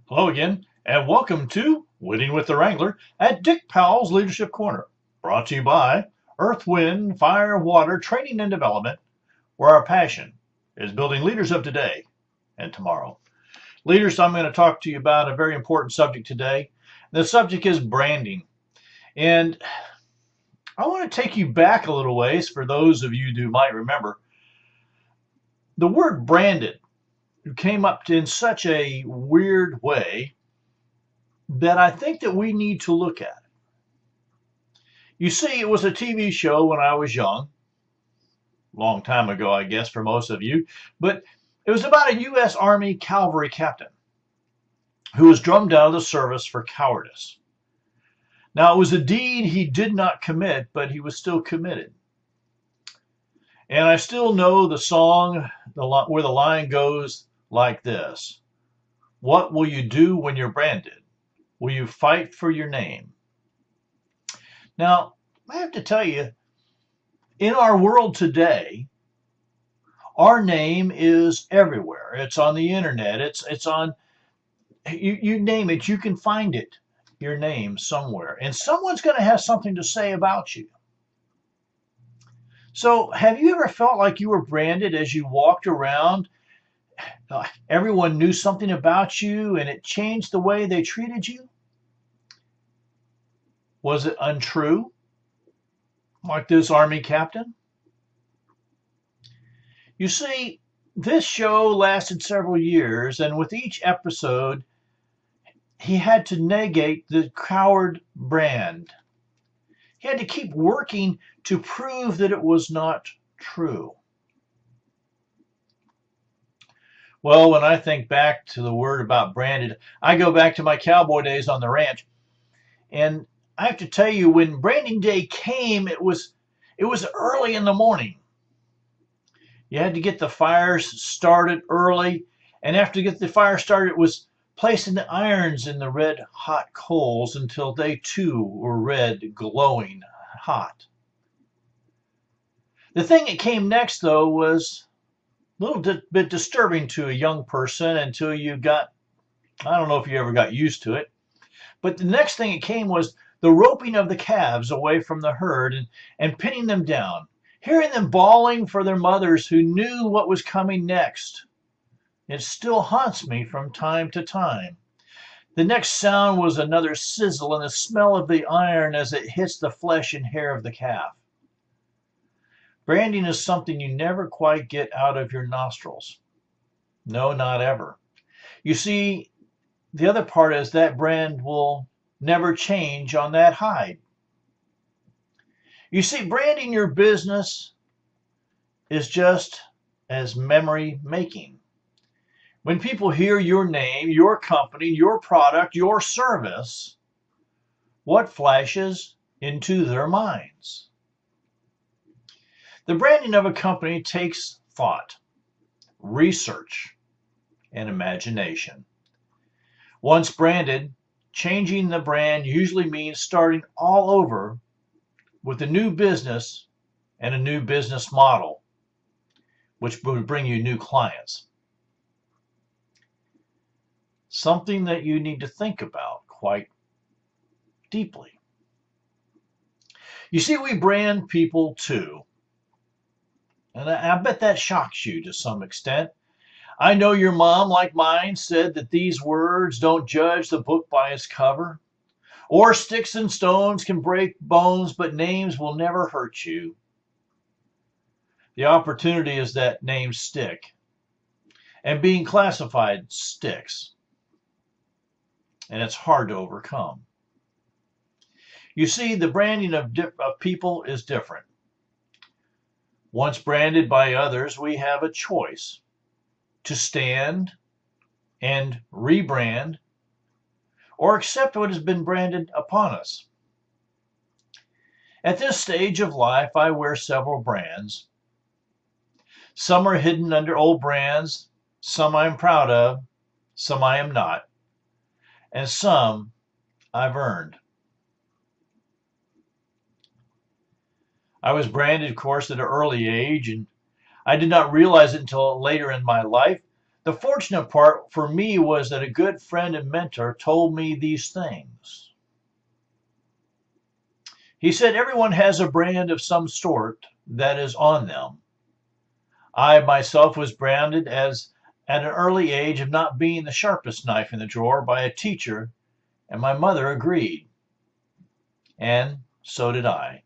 Hello again, and welcome to Winning with the Wrangler at Dick Powell's Leadership Corner, brought to you by Earth, Wind, Fire, Water Training and Development, where our passion is building leaders of today and tomorrow. Leaders, I'm going to talk to you about a very important subject today. The subject is branding. And I want to take you back a little ways for those of you who might remember. The word branded came up in such a weird way that I think that we need to look at. You see, it was a TV show when I was young, long time ago, I guess, for most of you, but it was about a U.S. Army cavalry captain who was drummed out of the service for cowardice. Now, it was a deed he did not commit, but he was still committed. And I still know the song where the line goes like this: What will you do when you're branded? Will you fight for your name? Now, I have to tell you, in our world today, our name is everywhere. It's on the internet. It's on you name it, you can find it, your name somewhere. And someone's going to have something to say about you. So, have you ever felt like you were branded as you walked around? Everyone knew something about you and it changed the way they treated you? Was it untrue, like this Army captain? You see, this show lasted several years, and with each episode, he had to negate the coward brand. He had to keep working to prove that it was not true. Well, when I think back to the word about branded, I go back to my cowboy days on the ranch. And I have to tell you, when branding day came, it was early in the morning. You had to get the fires started early, and after you get the fire started, it was placing the irons in the red hot coals until they too were red, glowing hot. The thing that came next, though, was a little bit disturbing to a young person until you got, I don't know if you ever got used to it, but the next thing that came was the roping of the calves away from the herd and pinning them down, hearing them bawling for their mothers who knew what was coming next. It still haunts me from time to time. The next sound was another sizzle and the smell of the iron as it hits the flesh and hair of the calf. Branding is something you never quite get out of your nostrils. No, not ever. You see, the other part is that brand will never change on that hide. You see, branding your business is just as memory making. When people hear your name, your company, your product, your service, what flashes into their minds? The branding of a company takes thought, research, and imagination. Once branded, changing the brand usually means starting all over with a new business and a new business model, which would bring you new clients. Something that you need to think about quite deeply. You see, we brand people too. And I bet that shocks you to some extent. I know your mom, like mine, said that these words don't judge the book by its cover. Or sticks and stones can break bones, but names will never hurt you. The opportunity is that names stick. And being classified sticks. And it's hard to overcome. You see, the branding of people is different. Once branded by others, we have a choice to stand and rebrand or accept what has been branded upon us. At this stage of life, I wear several brands. Some are hidden under old brands, some I am proud of, some I am not, and some I've earned. I was branded, of course, at an early age, and I did not realize it until later in my life The fortunate part for me was that a good friend and mentor told me these things. He said everyone has a brand of some sort that is on them. I myself was branded as at an early age of not being the sharpest knife in the drawer by a teacher, and my mother agreed. And so did I.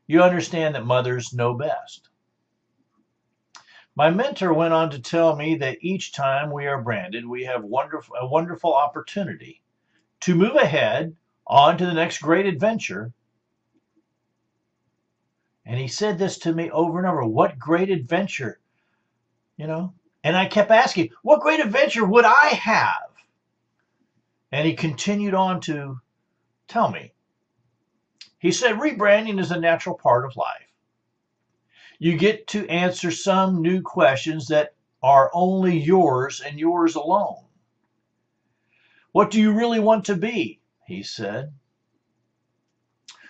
You understand that mothers know best. My mentor went on to tell me that each time we are branded, we have a wonderful opportunity to move ahead on to the next great adventure. And he said this to me over and over. What great adventure, you know? And I kept asking, what great adventure would I have? And he continued on to tell me. He said, rebranding is a natural part of life. You get to answer some new questions that are only yours and yours alone. What do you really want to be? He said.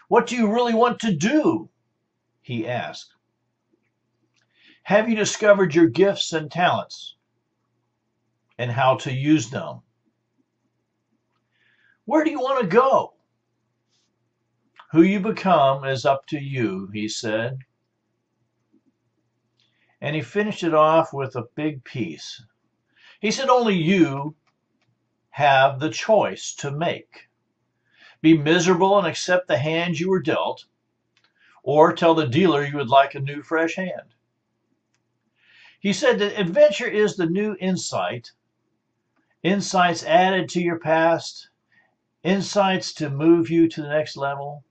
What do you really want to do? He asked. Have you discovered your gifts and talents and how to use them? Where do you want to go? Who you become is up to you, he said. And he finished it off with a big piece. He said, only you have the choice to make. Be miserable and accept the hand you were dealt, or tell the dealer you would like a new fresh hand. He said that adventure is the new insights added to your past, insights to move you to the next level,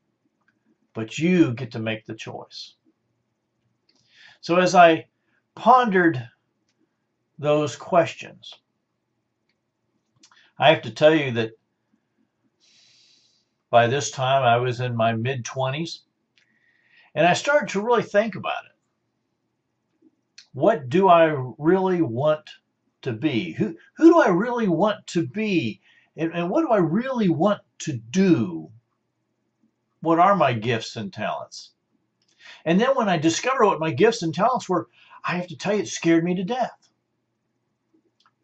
but you get to make the choice. So as I pondered those questions, I have to tell you that by this time I was in my mid-20s, and I started to really think about it. What do I really want to be? Who do I really want to be? And what do I really want to do? What are my gifts and talents? And then when I discovered what my gifts and talents were, I have to tell you, it scared me to death.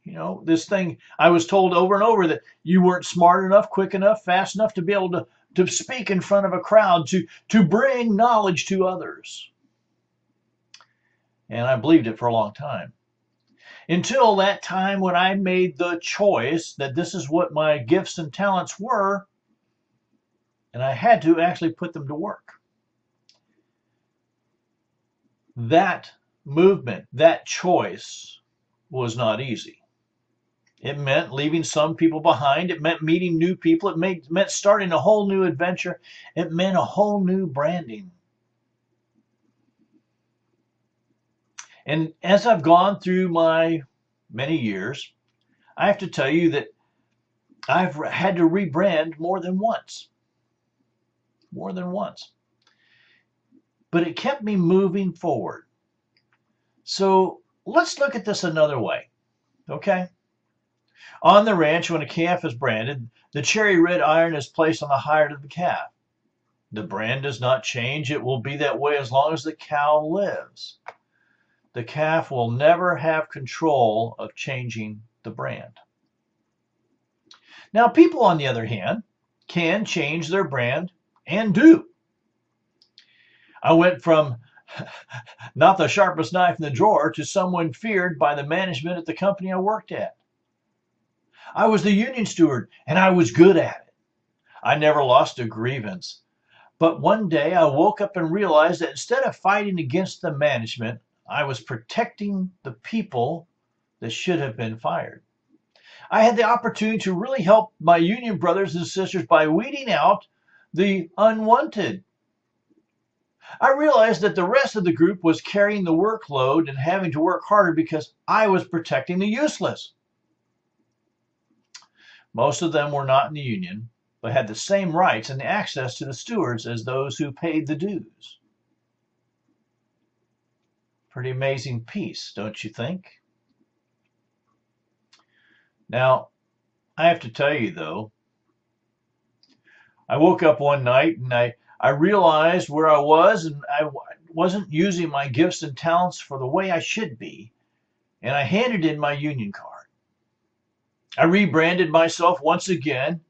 You know, this thing, I was told over and over that you weren't smart enough, quick enough, fast enough to be able to speak in front of a crowd, to bring knowledge to others. And I believed it for a long time. Until that time when I made the choice that this is what my gifts and talents were, and I had to actually put them to work. That movement, that choice was not easy. It meant leaving some people behind. It meant meeting new people. It meant starting a whole new adventure. It meant a whole new branding. And as I've gone through my many years, I have to tell you that I've had to rebrand more than once. More than once. But it kept me moving forward. So let's look at this another way, okay? On the ranch, when a calf is branded, the cherry red iron is placed on the hide of the calf. The brand does not change. It will be that way as long as the cow lives. The calf will never have control of changing the brand. Now, people, on the other hand, can change their brand and do. I went from not the sharpest knife in the drawer to someone feared by the management at the company I worked at. I was the union steward, and I was good at it. I never lost a grievance. But one day I woke up and realized that instead of fighting against the management, I was protecting the people that should have been fired. I had the opportunity to really help my union brothers and sisters by weeding out the unwanted. I realized that the rest of the group was carrying the workload and having to work harder because I was protecting the useless. Most of them were not in the union, but had the same rights and access to the stewards as those who paid the dues. Pretty amazing piece, don't you think? Now, I have to tell you, though, I woke up one night and I realized where I was, and I wasn't using my gifts and talents for the way I should be. and I handed in my union card. I rebranded myself once again,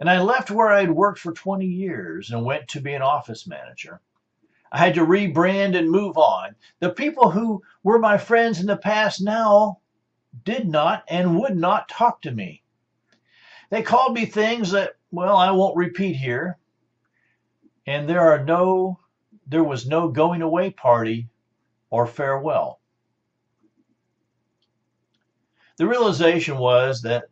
and I left where I had worked for 20 years and went to be an office manager. I had to rebrand and move on. The people who were my friends in the past now did not and would not talk to me. They called me things that, well, I won't repeat here. And there was no going away party or farewell. The realization was that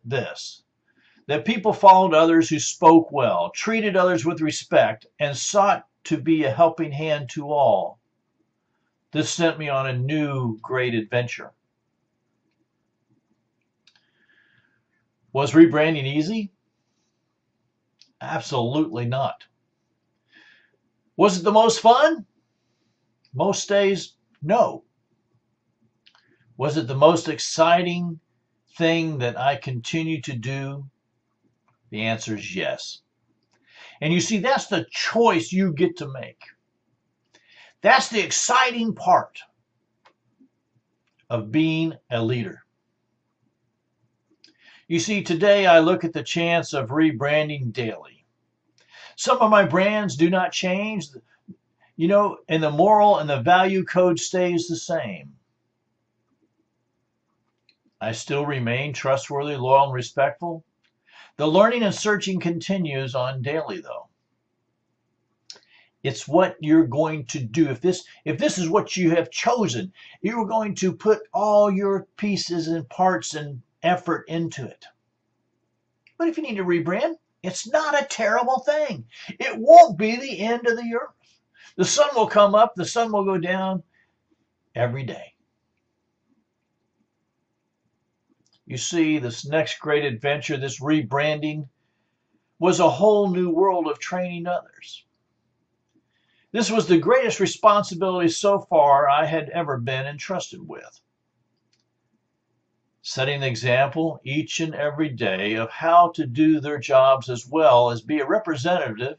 people followed others who spoke well, treated others with respect, and sought to be a helping hand to all. This sent me on a new great adventure. Was rebranding easy? Absolutely not. Was it the most fun? Most days, no. Was it the most exciting thing that I continue to do? The answer is yes. And you see, that's the choice you get to make. That's the exciting part of being a leader. You see, today I look at the chance of rebranding daily. Some of my brands do not change, and the moral and the value code stays the same. I still remain trustworthy, loyal, and respectful. The learning and searching continues on daily, though. It's what you're going to do. If this is what you have chosen, you're going to put all your pieces and parts and effort into it. But if you need to rebrand, it's not a terrible thing. It won't be the end of the earth. The sun will come up, the sun will go down every day. You see, this next great adventure, this rebranding, was a whole new world of training others. This was the greatest responsibility so far I had ever been entrusted with. Setting an example each and every day of how to do their jobs as well as be a representative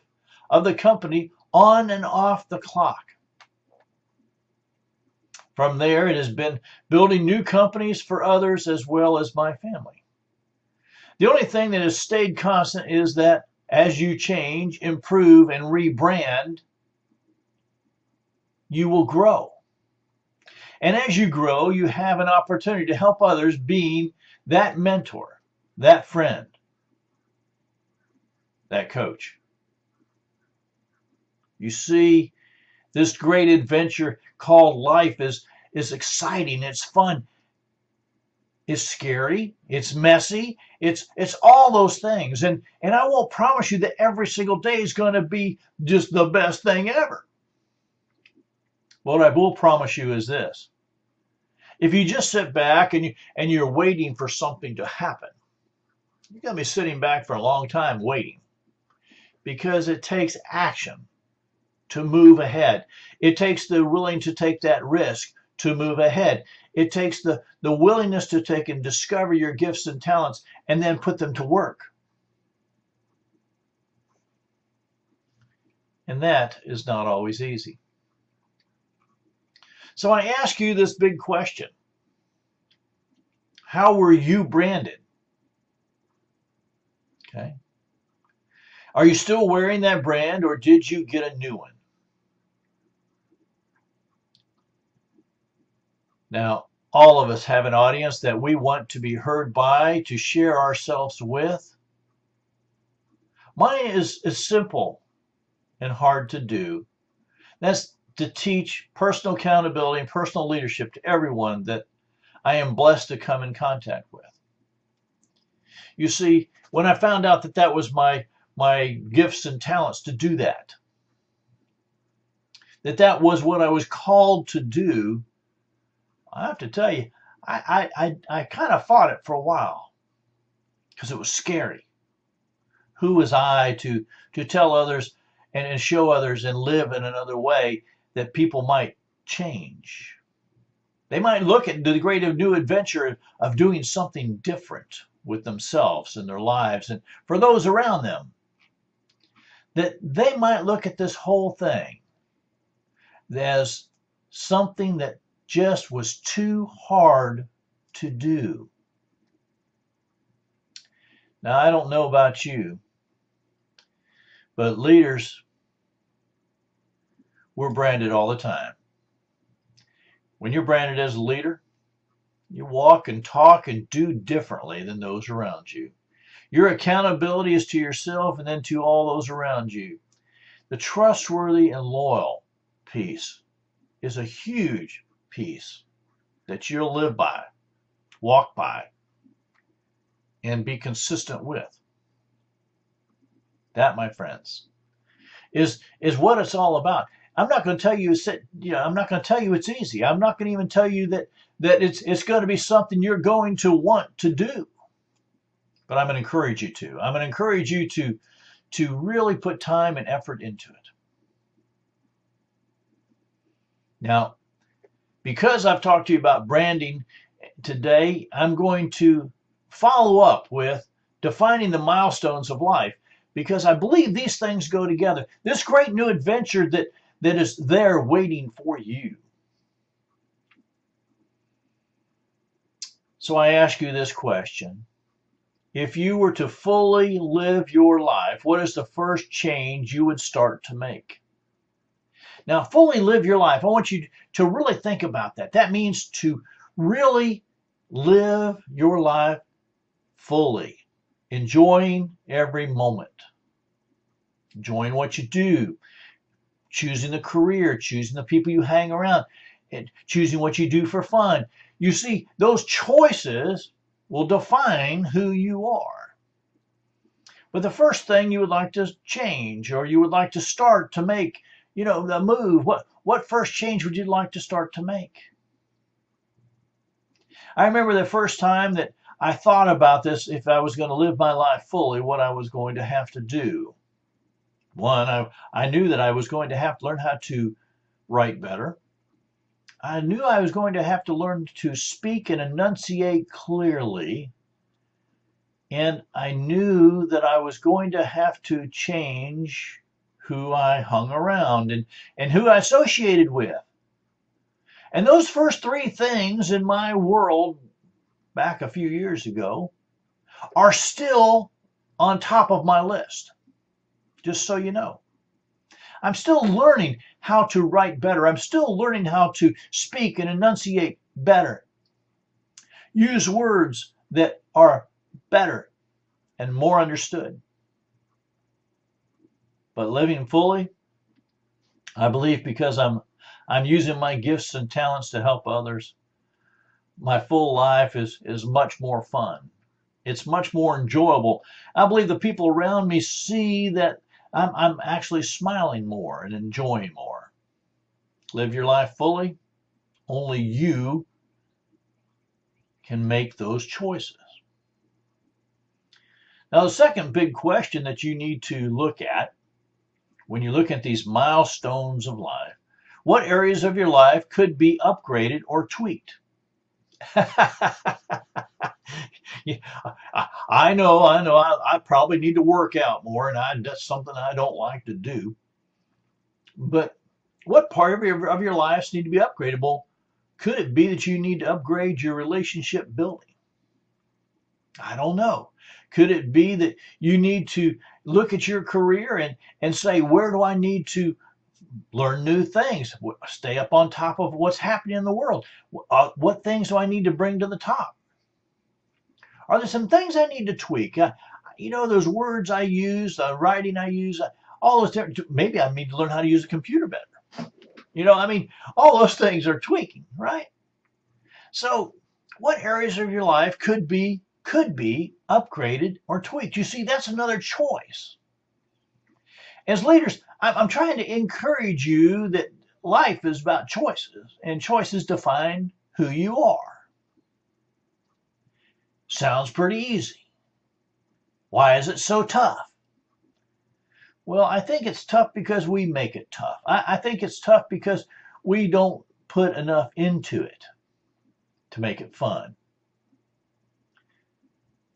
of the company on and off the clock. From there, it has been building new companies for others as well as my family. The only thing that has stayed constant is that as you change, improve, and rebrand, you will grow. And as you grow, you have an opportunity to help others, being that mentor, that friend, that coach. You see, this great adventure called life is exciting, it's fun, it's scary, it's messy, it's all those things. And I won't promise you that every single day is going to be just the best thing ever. What I will promise you is this. If you just sit back and you're waiting for something to happen, you're going to be sitting back for a long time waiting, because it takes action to move ahead. It takes the willing to take that risk to move ahead. It takes the willingness to take and discover your gifts and talents and then put them to work. And that is not always easy. So I ask you this big question. How were you branded? Okay. Are you still wearing that brand, or did you get a new one? Now, all of us have an audience that we want to be heard by, to share ourselves with. Mine is simple and hard to do. That's to teach personal accountability and personal leadership to everyone that I am blessed to come in contact with. You see, when I found out that that was my gifts and talents to do that, that was what I was called to do, I have to tell you, I kind of fought it for a while because it was scary. Who was I to tell others and show others and live in another way that people might change? They might look at the great new adventure of doing something different with themselves and their lives and for those around them. That they might look at this whole thing as something that just was too hard to do. Now, I don't know about you, but leaders, we're branded all the time. When you're branded as a leader, you walk and talk and do differently than those around you. Your accountability is to yourself and then to all those around you. The trustworthy and loyal piece is a huge piece that you'll live by, walk by, and be consistent with. That, my friends, is what it's all about. I'm not going to tell you I'm not going to tell you it's easy. I'm not going to even tell you that it's going to be something you're going to want to do. But I'm going to encourage you to. I'm going to encourage you to really put time and effort into it. Now, because I've talked to you about branding today, I'm going to follow up with defining the milestones of life, because I believe these things go together. This great new adventure that is there waiting for you. So I ask you this question. If you were to fully live your life, what is the first change you would start to make? Now, fully live your life. I want you to really think about that. That means to really live your life fully, enjoying every moment, enjoying what you do, choosing the career, choosing the people you hang around, and choosing what you do for fun. You see, those choices will define who you are. But the first thing you would like to change, or you would like to start to make, the move, what first change would you like to start to make? I remember the first time that I thought about this, if I was going to live my life fully, what I was going to have to do. One, I knew that I was going to have to learn how to write better. I knew I was going to have to learn to speak and enunciate clearly. And I knew that I was going to have to change who I hung around and who I associated with. And those first three things in my world back a few years ago are still on top of my list, just so you know. I'm still learning how to write better. I'm still learning how to speak and enunciate better. Use words that are better and more understood. But living fully, I believe, because I'm using my gifts and talents to help others, my full life is much more fun. It's much more enjoyable. I believe the people around me see that I'm actually smiling more and enjoying more. Live your life fully. Only you can make those choices. Now, the second big question that you need to look at when you look at these milestones of life, what areas of your life could be upgraded or tweaked? Yeah, I know. I probably need to work out more, and that's something I don't like to do. But what part of your lives need to be upgradable? Could it be that you need to upgrade your relationship building? I don't know. Could it be that you need to look at your career and say, where do I need to learn new things, stay up on top of what's happening in the world? What things do I need to bring to the top? Are there some things I need to tweak? Those words I use, the writing I use, all those different, maybe I need to learn how to use a computer better. All those things are tweaking, right? So what areas of your life could be upgraded or tweaked? You see, that's another choice. As leaders, I'm trying to encourage you that life is about choices, and choices define who you are. Sounds pretty easy. Why is it so tough? Well, I think it's tough because we make it tough. I think it's tough because we don't put enough into it to make it fun.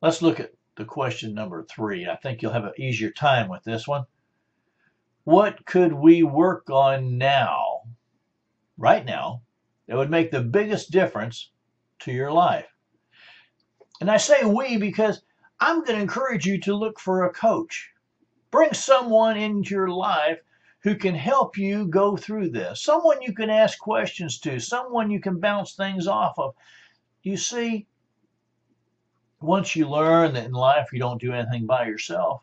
Let's look at the question number 3. I think you'll have an easier time with this one. What could we work on right now, that would make the biggest difference to your life? And I say we because I'm going to encourage you to look for a coach. Bring someone into your life who can help you go through this. Someone you can ask questions to, someone you can bounce things off of. You see, once you learn that in life you don't do anything by yourself,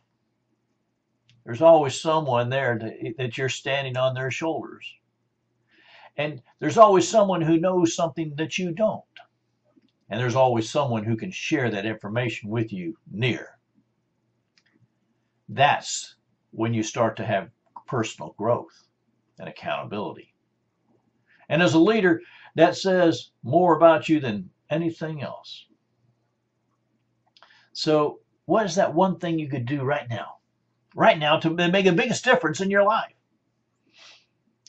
there's always someone there that you're standing on their shoulders. And there's always someone who knows something that you don't. And there's always someone who can share that information with you near. That's when you start to have personal growth and accountability. And as a leader, that says more about you than anything else. So, what is that one thing you could do right now? Right now to make the biggest difference in your life?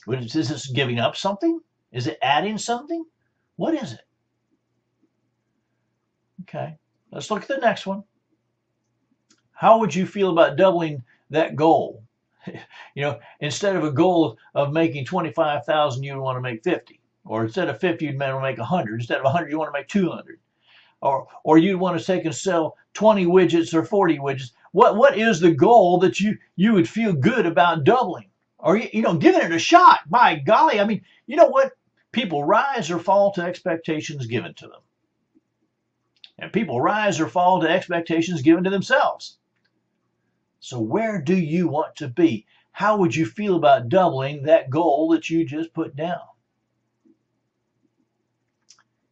Is this giving up something? Is it adding something? What is it? Okay, let's look at the next one. How would you feel about doubling that goal? Instead of a goal of making 25,000, you want to make 50. Or instead of 50, you'd want to make 100. Instead of 100, you want to make 200. Or you'd want to take and sell 20 widgets or 40 widgets. What is the goal that you would feel good about doubling? Or giving it a shot. By golly, I mean, you know what? People rise or fall to expectations given to them. And people rise or fall to expectations given to themselves. So where do you want to be? How would you feel about doubling that goal that you just put down?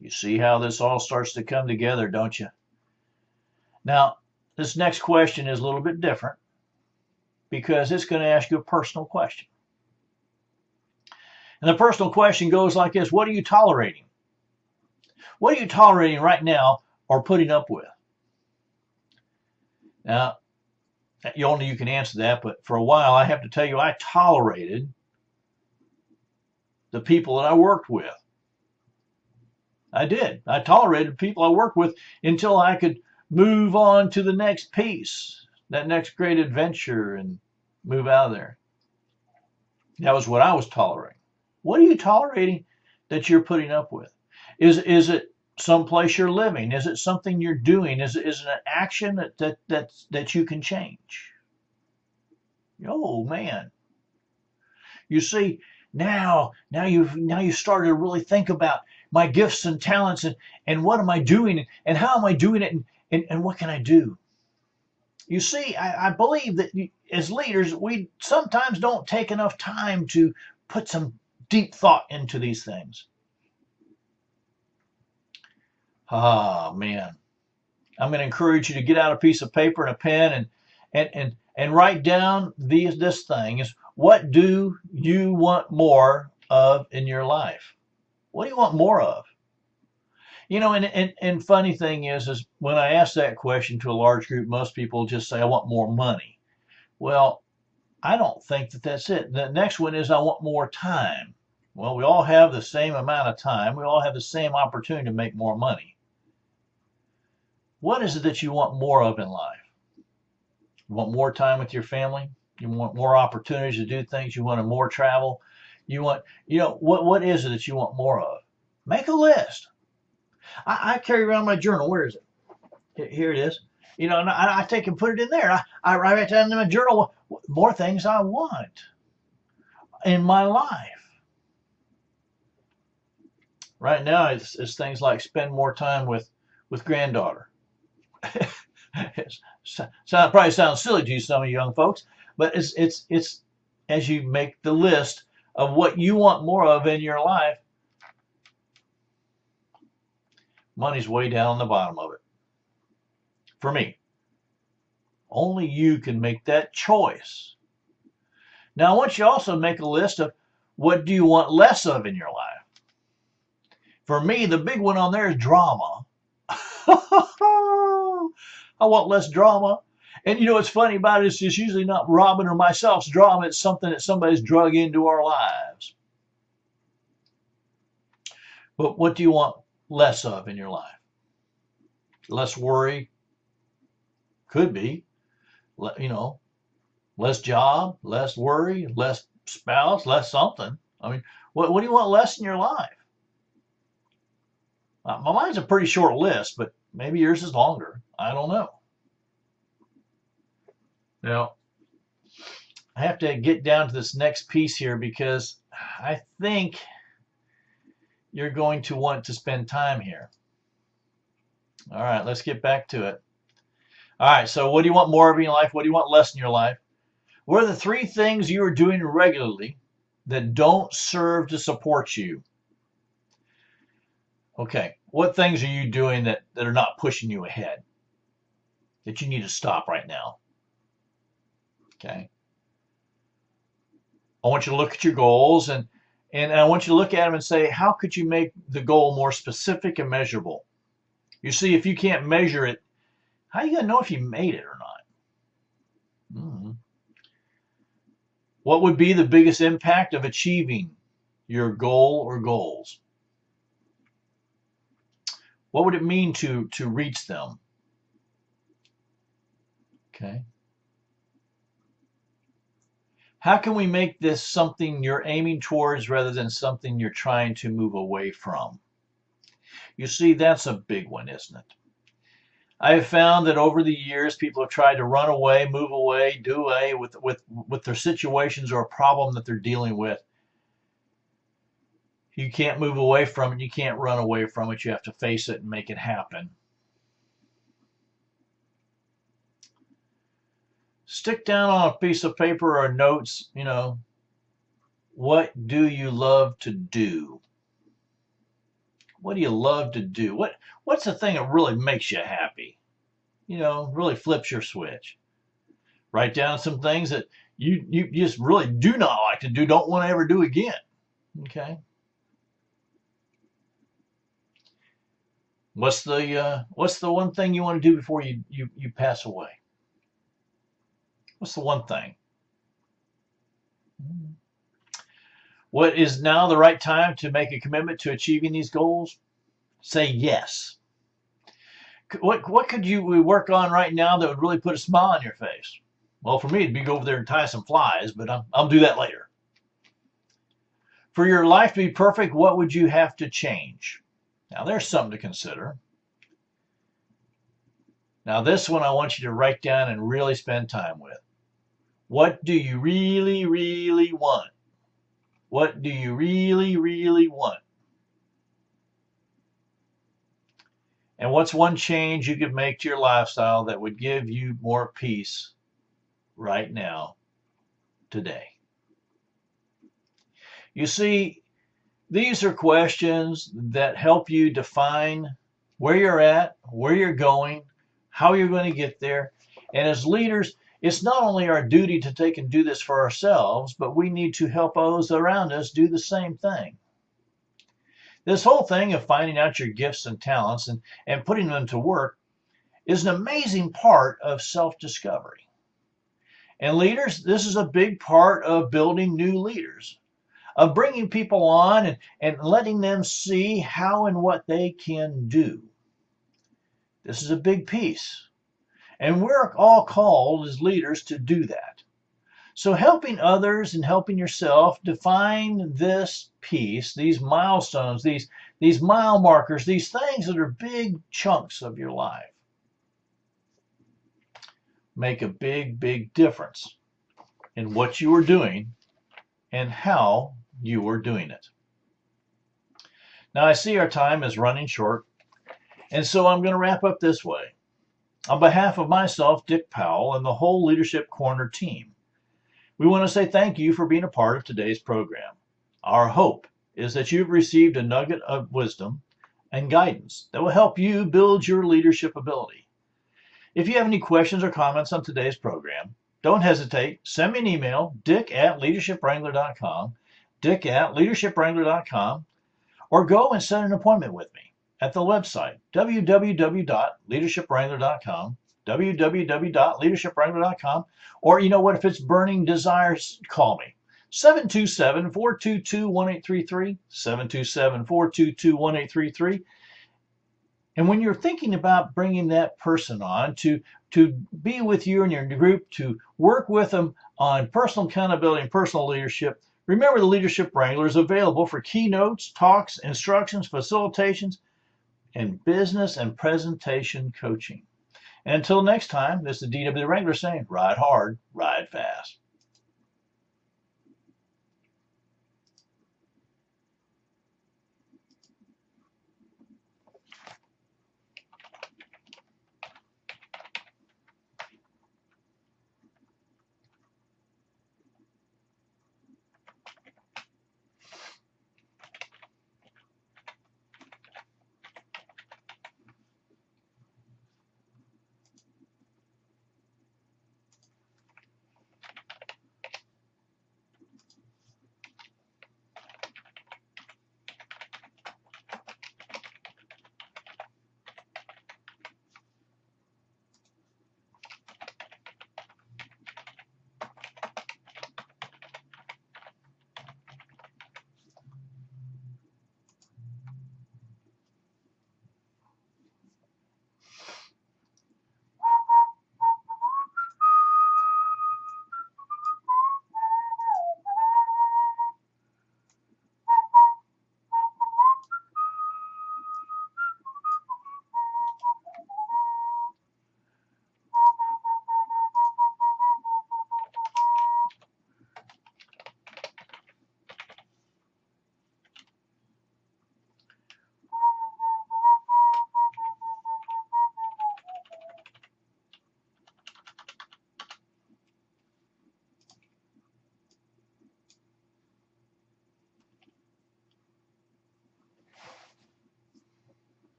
You see how this all starts to come together, don't you? Now, this next question is a little bit different because it's going to ask you a personal question. And the personal question goes like this: what are you tolerating? What are you tolerating right now or putting up with? Now, only you can answer that, but for a while, I have to tell you, I tolerated the people that I worked with. I did. I tolerated people I worked with until I could move on to the next piece, that next great adventure, and move out of there. That was what I was tolerating. What are you tolerating that you're putting up with? Is it someplace you're living? Is it something you're doing? Is it an action that you can change? Oh man. You see, now you started to really think about my gifts and talents and what am I doing and how am I doing it and what can I do? You see, I believe that as leaders, we sometimes don't take enough time to put some deep thought into these things. Ah, man. I'm going to encourage you to get out a piece of paper and a pen and write down this thing is, what do you want more of in your life? What do you want more of? And funny thing is when I ask that question to a large group, most people just say, I want more money. Well, I don't think that that's it. The next one is, I want more time. Well, we all have the same amount of time. We all have the same opportunity to make more money. What is it that you want more of in life? You want more time with your family? You want more opportunities to do things? You want more travel? You want, what is it that you want more of? Make a list. I carry around my journal. Where is it? Here it is. And I take and put it in there. I write down in my journal more things I want in my life. Right now, it's things like spend more time with granddaughter. Probably sounds silly to you, some of you young folks, but it's as you make the list of what you want more of in your life, money's way down the bottom of it. For me, only you can make that choice. Now, I want you to also make a list of what do you want less of in your life. For me, the big one on there is drama. I want less drama. And what's funny about it is it's usually not Robin or myself's drama. It's something that somebody's drug into our lives. But what do you want less of in your life? Less worry? Could be. Less job, less worry, less spouse, less something. I mean, what do you want less in your life? Mine's a pretty short list, but Maybe yours is longer. I don't know. Now, I have to get down to this next piece here because I think you're going to want to spend time here. All right, let's get back to it. All right, so what do you want more of in your life? What do you want less in your life? What are the three things you are doing regularly that don't serve to support you? Okay, what things are you doing that are not pushing you ahead, that you need to stop right now? Okay. I want you to look at your goals and I want you to look at them and say, how could you make the goal more specific and measurable? You see, if you can't measure it, how are you going to know if you made it or not? Mm-hmm. What would be the biggest impact of achieving your goal or goals? What would it mean to reach them? Okay. How can we make this something you're aiming towards rather than something you're trying to move away from? You see, that's a big one, isn't it? I've found that over the years, people have tried to run away, move away, do away with their situations or a problem that they're dealing with. You can't move away from it. You can't run away from it. You have to face it and make it happen. Stick down on a piece of paper or notes, what do you love to do? What do you love to do? What's the thing that really makes you happy? Really flips your switch. Write down some things that you just really do not like to do, don't want to ever do again. Okay. What's the one thing you want to do before you pass away? What's the one thing? What is now the right time to make a commitment to achieving these goals? Say yes. What could we work on right now that would really put a smile on your face? Well, for me, it'd be go over there and tie some flies, but I'll do that later. For your life to be perfect, what would you have to change? Now, there's something to consider. Now, this one I want you to write down and really spend time with. What do you really, really want? What do you really, really want? And what's one change you could make to your lifestyle that would give you more peace right now, today? You see, these are questions that help you define where you're at, where you're going, how you're going to get there. And as leaders, it's not only our duty to take and do this for ourselves, but we need to help those around us do the same thing. This whole thing of finding out your gifts and talents and putting them to work is an amazing part of self-discovery. And leaders, this is a big part of building new leaders, of bringing people on and letting them see how and what they can do. This is a big piece. And we're all called as leaders to do that. So helping others and helping yourself define this piece, these milestones, these mile markers, these things that are big chunks of your life, make a big, big difference in what you are doing and how you are doing it. Now, I see our time is running short, and so I'm going to wrap up this way. On behalf of myself, Dick Powell, and the whole Leadership Corner team, we want to say thank you for being a part of today's program. Our hope is that you've received a nugget of wisdom and guidance that will help you build your leadership ability. If you have any questions or comments on today's program, don't hesitate. Send me an email, dick@leadershipwrangler.com, dick@leadershipwrangler.com, or go and set an appointment with me at the website, www.leadershipwrangler.com, www.leadershipwrangler.com, or you know what, if it's burning desires, call me. 727-422-1833, 727-422-1833. And when you're thinking about bringing that person on to be with you and your group, to work with them on personal accountability and personal leadership, remember the Leadership Wrangler is available for keynotes, talks, instructions, facilitations, in business and presentation coaching. And until next time, this is DW the Wrangler saying, ride hard, ride fast.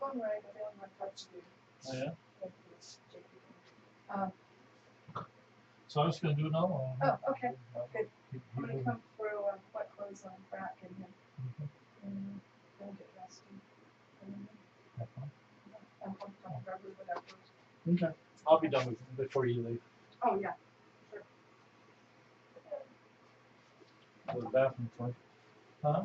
phone right, but they only want to touch you. Oh, yeah. Um, So I'm just gonna do it now. Oh, okay. Good. I'm gonna come through wet clothes on crack and then get dressed and probably whatever. Okay. I'll be done before you leave. Oh yeah. Sure. Go to the bathroom first. Huh?